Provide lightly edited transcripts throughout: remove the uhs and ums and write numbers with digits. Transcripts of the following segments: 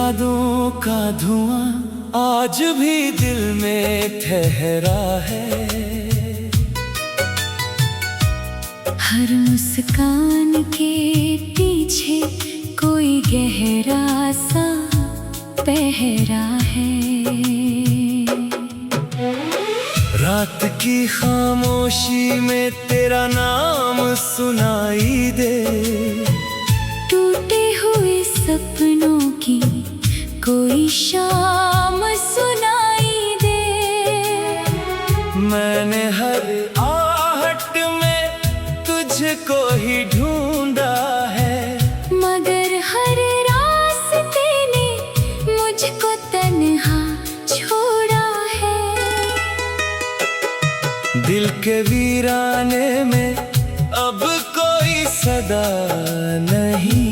यादों का धुआं आज भी दिल में ठहरा है। हर मुस्कान के पीछे कोई गहरा सा पहरा है। रात की खामोशी में तेरा नाम सुनाई दे। टूटे हुए सपनों की कोई शाम सुनाई दे। मैंने हर आहट में तुझको ही ढूंढा है, मगर हर रास्ते ने मुझको तन्हा छोड़ा है। दिल के वीराने में अब कोई सदा नहीं।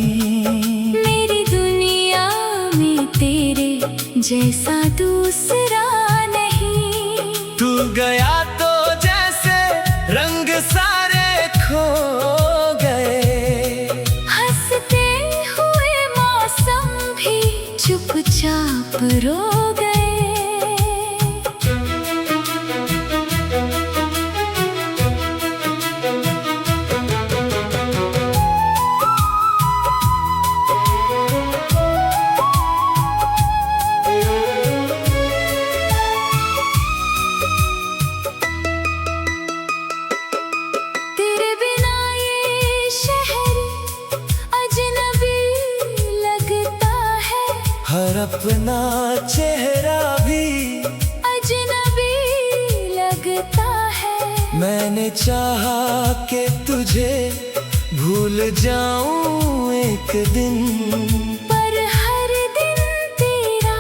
मेरी दुनिया में तेरे जैसा दूसरा नहीं। तू गया तो जैसे रंग सारे खो गए। हंसते हुए मौसम भी चुपचाप रो गए। तेरे बिना ये शहर अजनबी लगता है। हर अपना चेहरा भी अजनबी लगता है। मैंने चाहा कि तुझे भूल जाऊं एक दिन, पर हर दिन तेरा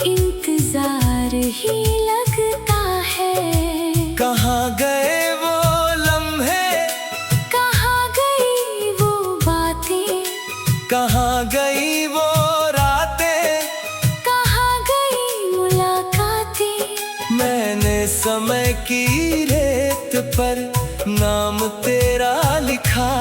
इंतजार ही लगता है। कहाँ गए वो लम्हे, कहाँ गई वो बातें, कहाँ गई वो रातें, कहाँ गई मुलाकातें। मैंने समय की रेत पर नाम तेरा लिखा।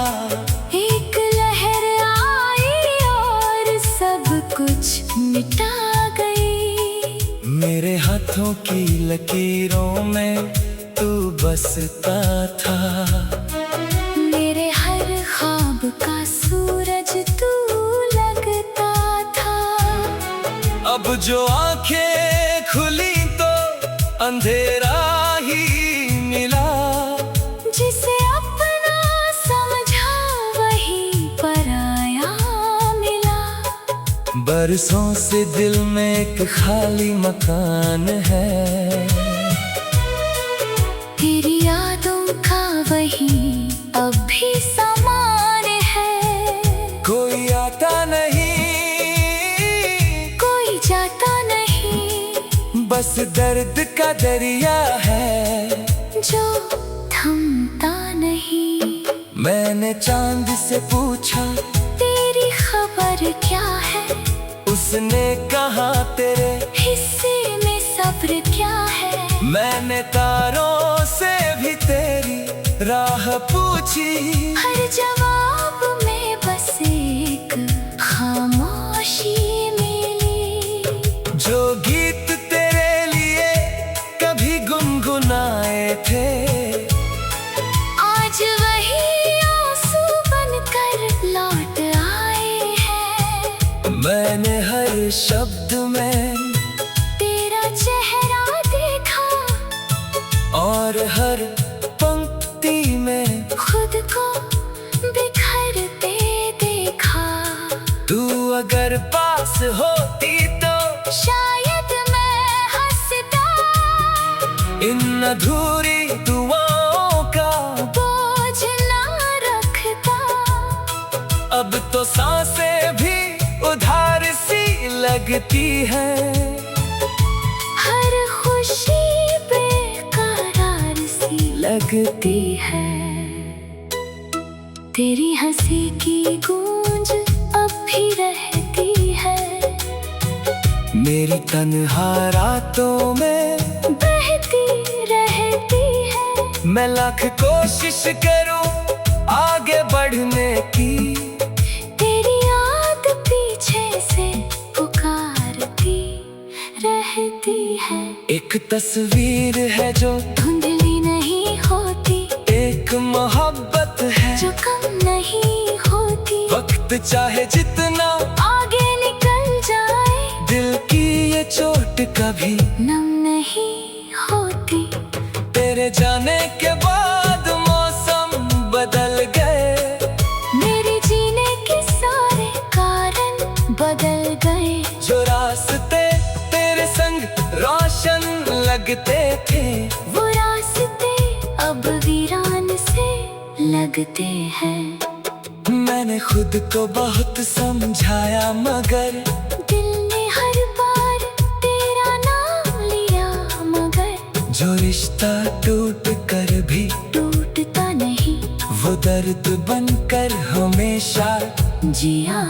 एक लहर आई और सब कुछ मिटा गई। मेरे हाथों की लकीरों में तू बसता था। मेरे हर ख्वाब का सूरज तू लगता था। अब जो आंखें खुली तो अंधेरा ही मिला। जिसे अपना समझा वही पराया मिला। बरसों से दिल में एक खाली मकान है। तेरी यादों का वही अब भी सामान है। कोई आता नहीं, कोई जाता नहीं, बस दर्द का दरिया है जो थमता नहीं। मैंने चांद से पूछा तेरी खबर क्या है। उसने कहा तेरे हिस्से में सब्र क्या है। मैंने तारों से भी तेरी राह पूछी। हर जवाब में बस एक खामोशी मिली। जो गीत तेरे लिए कभी गुनगुनाए थे, आज वही आंसू बनकर लौट आए हैं। मैंने हर शब्द में तेरा चेहरा देखा और हर पंक्ति में खुद को बिखरते देखा। तू अगर पास होती तो शायद मैं हंसता। इन अधूरी दुआओं का बोझ ना रखता। अब तो सांसें भी उधार सी लगती है। हर खुशी बेकरार सी लगती है। तेरी हंसी की गूंज अब भी रहती है। मेरी तन्हा रातों में बहती रहती है। मैं लाख कोशिश करूं आगे बढ़ने की। तेरी याद पीछे से पुकार रहती है। एक तस्वीर है जो धुंधली नहीं होती, एक मोहब्बत है जो कम नहीं होती। वक्त चाहे जितना आगे निकल जाए, दिल की ये चोट कभी नम नहीं होती। तेरे जाने के बाद मौसम बदल गए, मेरे जीने के सारे कारण बदल गए। जो रास्ते तेरे संग रोशन लगते थे, वो रास्ते अब वीरान से लगते हैं। मैंने खुद को बहुत समझाया मगर दिल ने हर बार तेरा नाम लिया, मगर जो रिश्ता टूट कर भी टूटता नहीं, वो दर्द बनकर हमेशा जिया।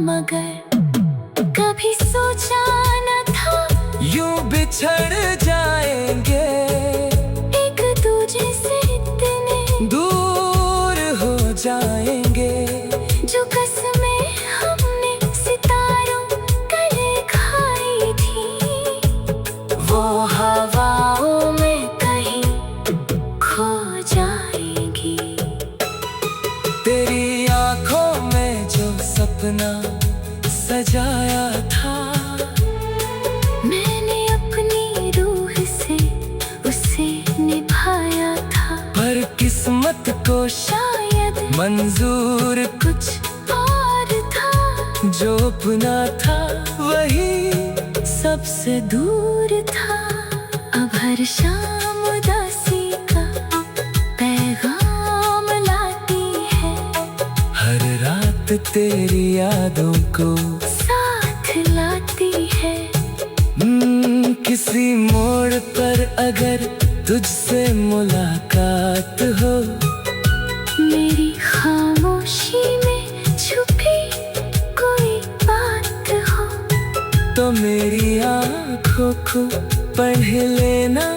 मगर कभी सोचा न था यूं बिछड़ जाएंगे, एक दूजे से इतने दूर हो जाएंगे। जो कसमें हमने सितारों गले खाई थी, वो हवाओं में कहीं खो जाएगी। तेरी आंखों में जो सपना सजाया था, मैंने अपनी रूह से उसे निभाया था। पर किस्मत को शायद मंजूर कुछ और था, जो अपना था वही सबसे दूर था। अब हर शाम उदासी का पैगाम लाती है, हर रात तेरी यादों को साथ लाती है। किसी मोड़ पर अगर तुझसे मुलाकात हो, मेरी खामोशी में छुपी कोई बात हो, तो मेरी आंखों को पढ़ लेना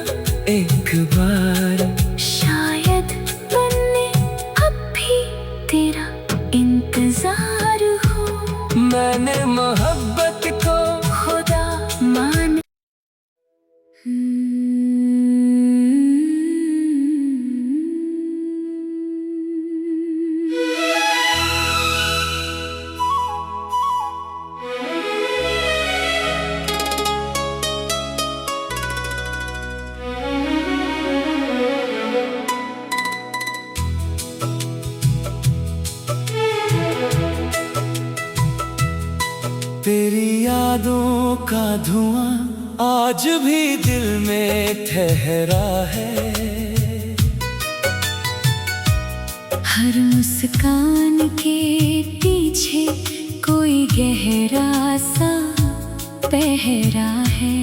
एक बार। शायद तुमने अब भी तेरा इंतजार हो। मैंने मोहब्बत को खुदा मान तेरी यादों का धुआं आज भी दिल में ठहरा है। हर मुस्कान के पीछे कोई गहरा सा पहरा है।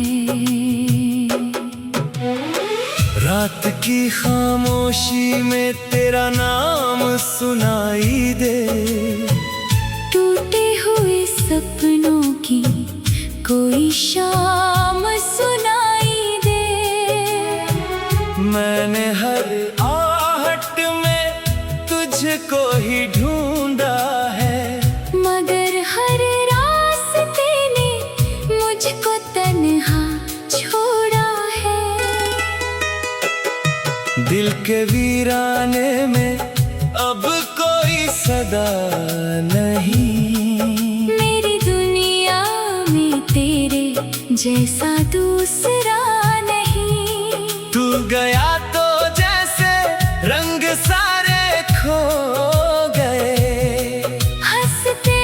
रात की खामोशी में तेरा नाम सुनाई दे, टूटे हुए सपनों की कोई शाम सुनाई दे। मैंने हर आहट में तुझको ही ढूंढा है, मगर हर रास्ते ने मुझको तन्हा छोड़ा है। दिल के वीराने में अब कोई सदा नहीं, मेरी दुनिया में तेरे जैसा दूसरा नहीं। तू गया तो जैसे रंग सारे खो गए, हंसते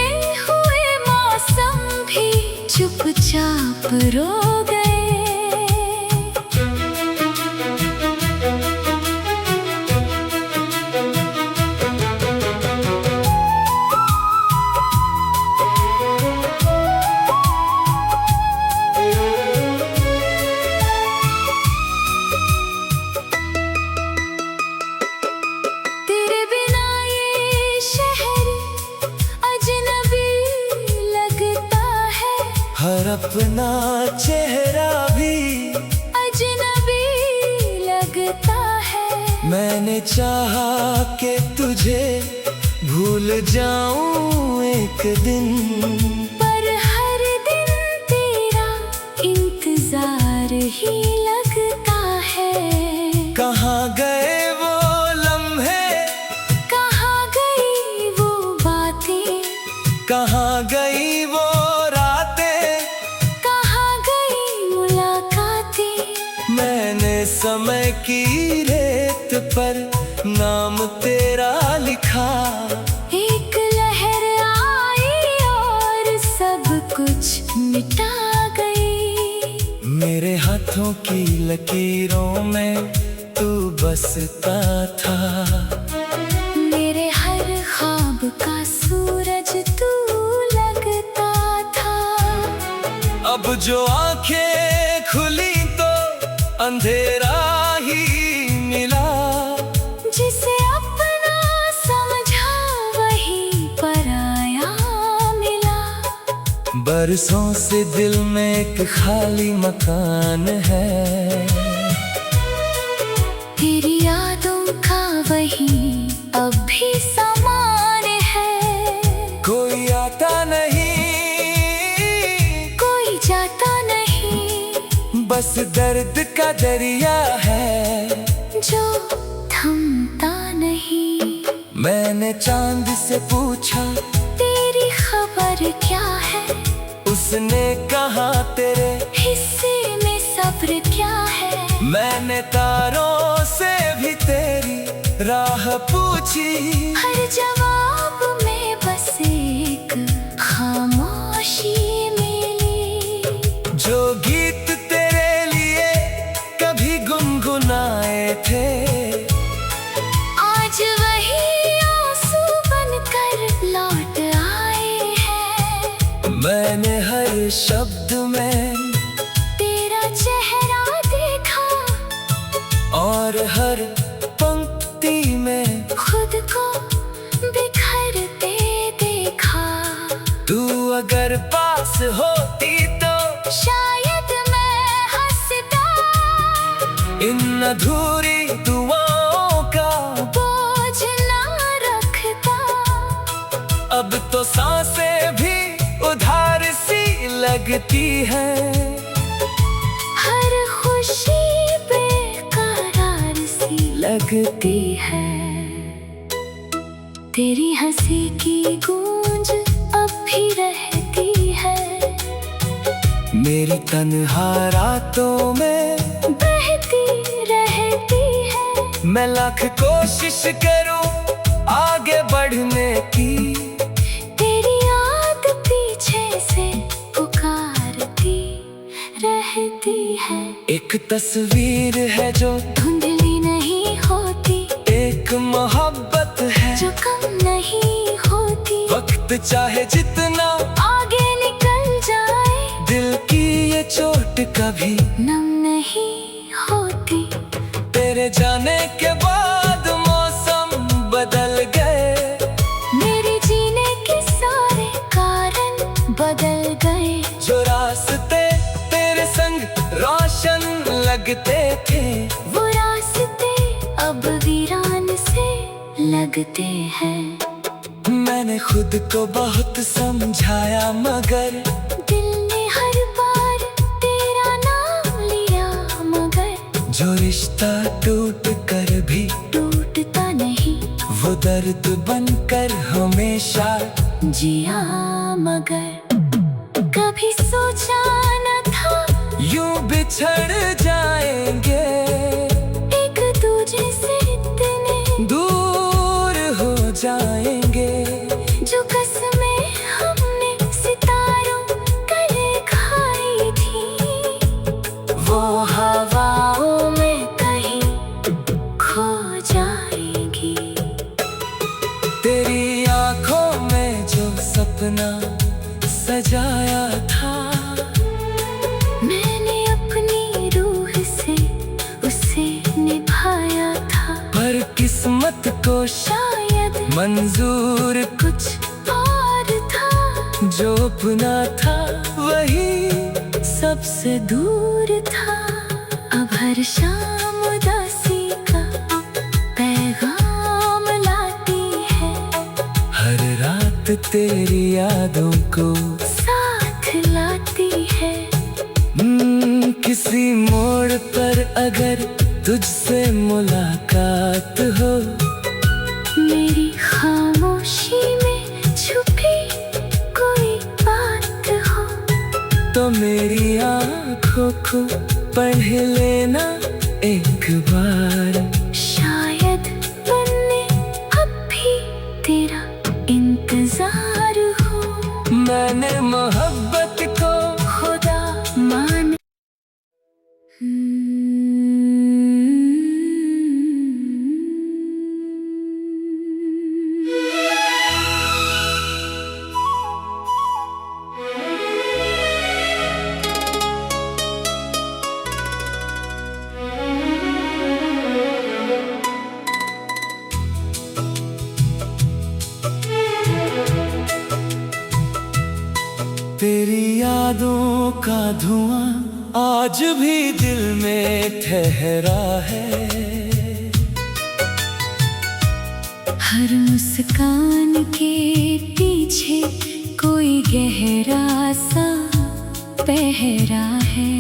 हुए मौसम भी चुपचाप रो गए। तेरे बिना ये शहर अजनबी लगता है, हर अपना चेहरा भी अजनबी लगता है। मैंने चाहा कि तुझे भूल जाऊं एक दिन, पर हर दिन तेरा इंतजार इंतजार ही लगता है। कहाँ गए वो लम्हे, कहाँ गई वो बातें, कहाँ गई वो रातें, कहाँ गई मुलाकातें। मैंने समय की रेत पर नाम तेरा लिखा। एक लहर आई और सब कुछ मिटा गई। मेरे हाथों की लकीरों में तू बसता था। मेरे हर ख्वाब का सूरज तू लगता था। अब जो आंखें खुली तो अंधेरा ही मिला। जिसे अपना समझा वही पराया मिला। बरसों से दिल में एक खाली मकान है। तेरी यादों का वही अब भी समान है। कोई आता नहीं, कोई जाता नहीं, बस दर्द का दरिया है जो थमता नहीं। मैंने चांद से पूछा तेरी खबर क्या है। उसने कहा तेरे हिस्से में सब्र क्या है। मैंने तारों से भी तेरी राह पूछी। हर जवाब में बस एक खामोशी मिली। जो गीत तेरे लिए कभी गुनगुनाए थे, आज वही आंसू बनकर लौट आए हैं। मैंने हर शब्द में तेरा चेहरा देखा और हर पंक्ति में खुद को बिखरते देखा। तू अगर पास होती तो शायद मैं हंसता। इन अधूरी दुआओं का बोझ ना रखता। अब तो सांसें भी उधार सी लगती है। हर खुशी बेकरार सी लगती है। तेरी हंसी की गूंज अब भी रहती है। मेरी तन्हा रातों में बहती रहती है। मैं लाख कोशिश करूं आगे बढ़ने की। तेरी याद पीछे से पुकारती रहती है। एक तस्वीर है जो धुंधली नहीं होती। एक मोहब्बत है जो कम नहीं होती। वक्त चाहे जितना आगे निकल जाए दिल की ये चोट कभी नम नहीं होती। तेरे जाने के बाद मौसम बदल गए। मेरे जीने के सारे कारण बदल गए। जो रास्ते तेरे संग रोशन लगते थे, वो रास्ते अब वीरान से लगते हैं। मैंने खुद को बहुत समझाया मगर दिल ने हर बार तेरा नाम लिया। मगर जो रिश्ता टूट कर भी टूटता नहीं। वो दर्द बनकर हमेशा जिया मगर कभी सोचा न था यूं बिछड़ जाएंगे। एक दूजे से इतने दूर हो जाएंगे। जो कसमें हमने सितारों गले खाई थी वो हवाओं में कहीं खो जाएगी। तेरी आंखों में जो सपना सजाया था, मैंने अपनी रूह से उसे निभाया था। पर किस्मत को शायद मंजूर कुछ और था। जो अपना था वही सबसे दूर था। अब हर शाम उदासी का पैगाम लाती है। हर रात तेरी यादों को साथ लाती है। किसी मोड़ पर अगर तुझसे मुलाकात हो, मेरी खामोशी में छुपी कोई बात हो, तो मेरी आँखों को पढ़ लेना एक बार। शायद बनने अब भी तेरा इंतजार हो। मैंने मोहब्बत को खुदा मान तेरी यादों का धुआं आज भी दिल में ठहरा है। हर मुस्कान के पीछे कोई गहरा सा पहरा है।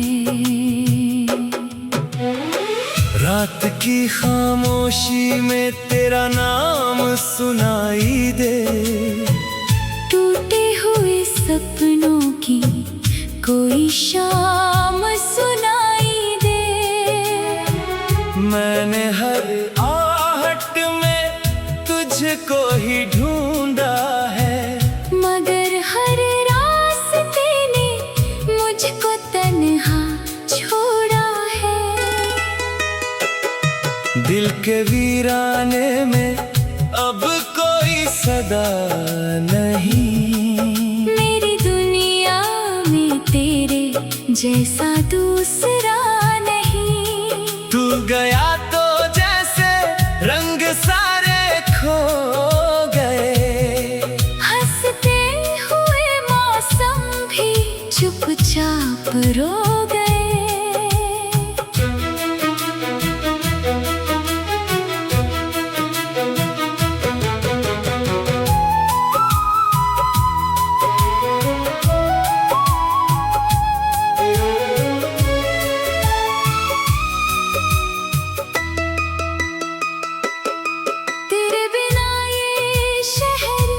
रात की खामोशी में तेरा नाम सुनाई दे, टूटे हुए सपनों की कोई शाम सुनाई दे। मैंने हर आहट में तुझको ही ढूंढा है, मगर हर रास्ते ने मुझको तन्हा छोड़ा है। दिल के वीराने में अब कोई सदा नहीं, मेरी दुनिया में तेरे जैसा दूसरा नहीं। तू गया तो जैसे रंग सारे खो गए, हंसते हुए मौसम भी चुपचाप रो गए। तेरे बिना ये शहर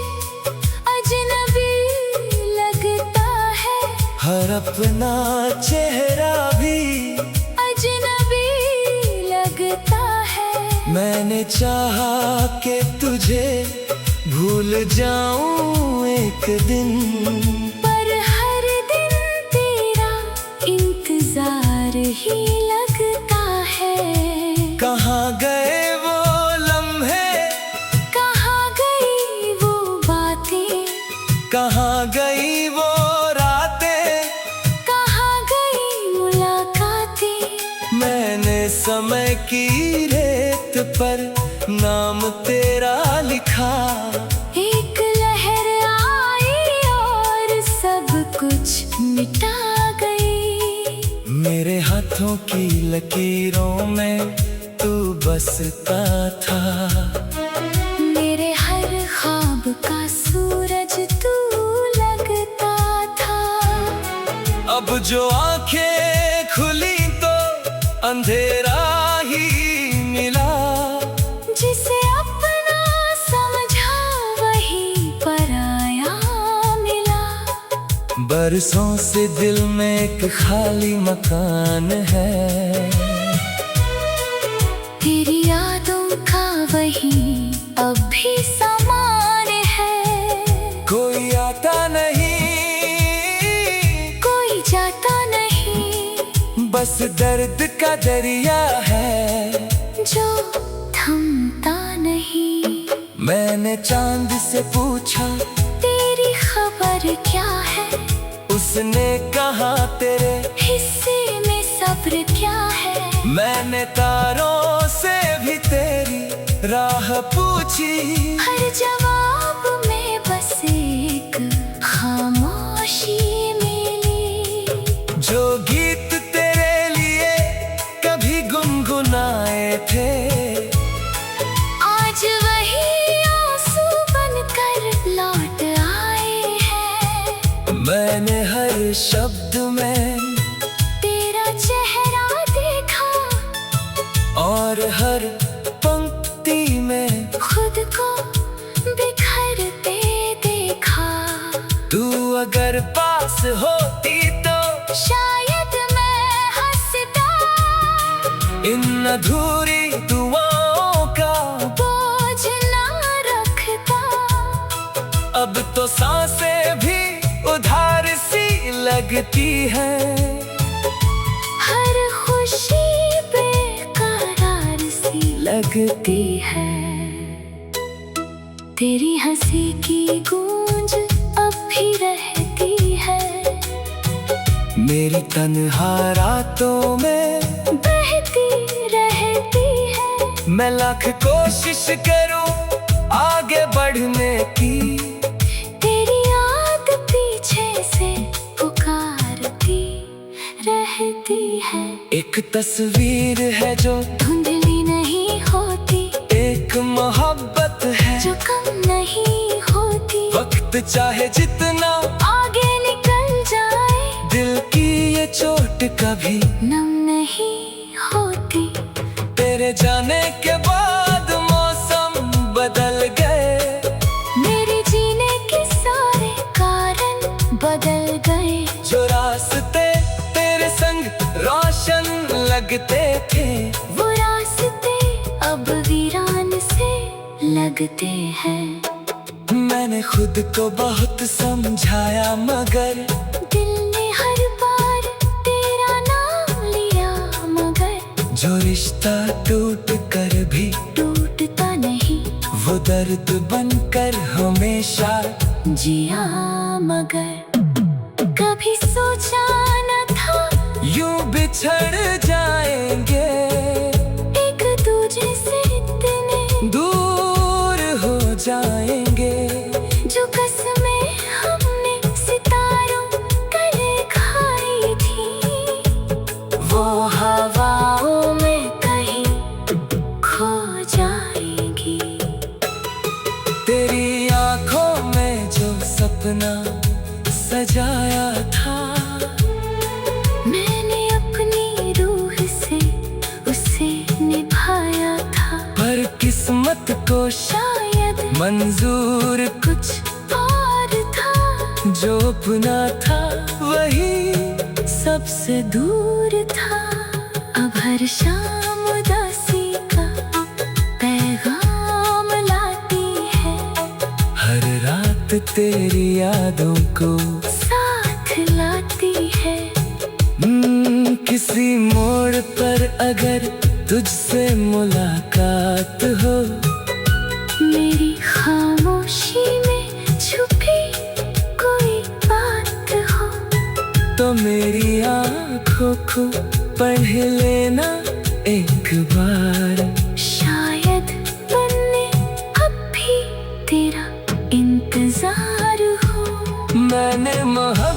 अजनबी लगता है, हर अपना चेहरा भी अजनबी लगता है। मैंने चाहा कि तुझे भूल जाऊं एक दिन, पर हर दिन तेरा इंतजार ही लगता है। कहाँ गए वो लम्हे, कहाँ गई वो बातें, कहाँ गई वो रातें, कहाँ गई मुलाकातें। मैंने समय की रेत पर नाम तेरा लिखा, एक लहर आई और सब कुछ मिटा गई। मेरे हाथों की लकीरों में तू बसता था, मेरे हर ख्वाब का सूरज तू लगता था। अब जो आंखें खुली तो अंधेरा ही मिला, जिसे अपना समझा वही पराया मिला। बरसों से दिल में एक खाली मकान है, तेरी यादों का वही अब भी समान है। कोई आता नहीं, कोई जाता नहीं, बस दर्द का दरिया है जो थमता नहीं। मैंने चांद से पूछा तेरी खबर क्या है, उसने कहा तेरे हिस्से में सब्र क्या है। मैंने तारों से भी तेरी राह पूछी, हर जवाब में बस एक खामोशी मिली। जो गीत तेरे लिए कभी गुनगुनाए थे, आज वही आंसू बनकर लौट आए हैं। मैंने हर शब्द में तेरा चेहरा खुद को बिखरते देखा। तू अगर पास होती तो शायद मैं हंसता, इन अधूरी दुआओं का बोझ ना रखता। अब तो सांसें भी उधार सी लगती है। हर खुशी बेकरार सी लगती है। तेरी हंसी की गूंज अब भी रहती है। मेरी तन्हा रातों में बहती रहती है। मैं लाख कोशिश करूं आगे बढ़ने की। तेरी याद पीछे से पुकारती रहती है। एक तस्वीर है जो धुंधली नहीं होती, एक मोहब्बत है जो कम नहीं होती। वक्त चाहे जितना आगे निकल जाए, दिल की ये चोट कभी नम नहीं होती। तेरे जाने के बाद मौसम बदल गए। मेरे जीने के सारे कारण बदल गए। जो रास्ते तेरे संग रोशन लगते थे, वो रास्ते अब वीरान से लगते हैं। मैंने खुद को बहुत समझाया मगर दिल ने हर बार तेरा नाम लिया, मगर जो रिश्ता टूट कर भी टूटता नहीं, वो दर्द बनकर हमेशा जिया। मगर कभी सोचा न था यूं बिछड़ जाएंगे, एक दूजे से इतने दूर हो जाएंगे। जो कसमें हमने सितारों तले खाई थी, वो हवाओं में कहीं खो जाएगी। तेरी आंखों में जो सपना सजाया था, मैंने अपनी रूह से उसे निभाया था। पर किस्मत को शायद मंजूर कुछ और था, जो अपना था वही सबसे दूर था। अब हर शाम उदासी का पैगाम लाती है। हर रात तेरी यादों को साथ लाती है। किसी मोड़ पर अगर तुझसे मुलाकात हो, मेरी खामोशी में छुपी कोई बात हो, तो मेरी आँखों को पढ़ लेना एक बार। शायद बनने अब भी तेरा इंतजार हो। मैंने मोहब्बत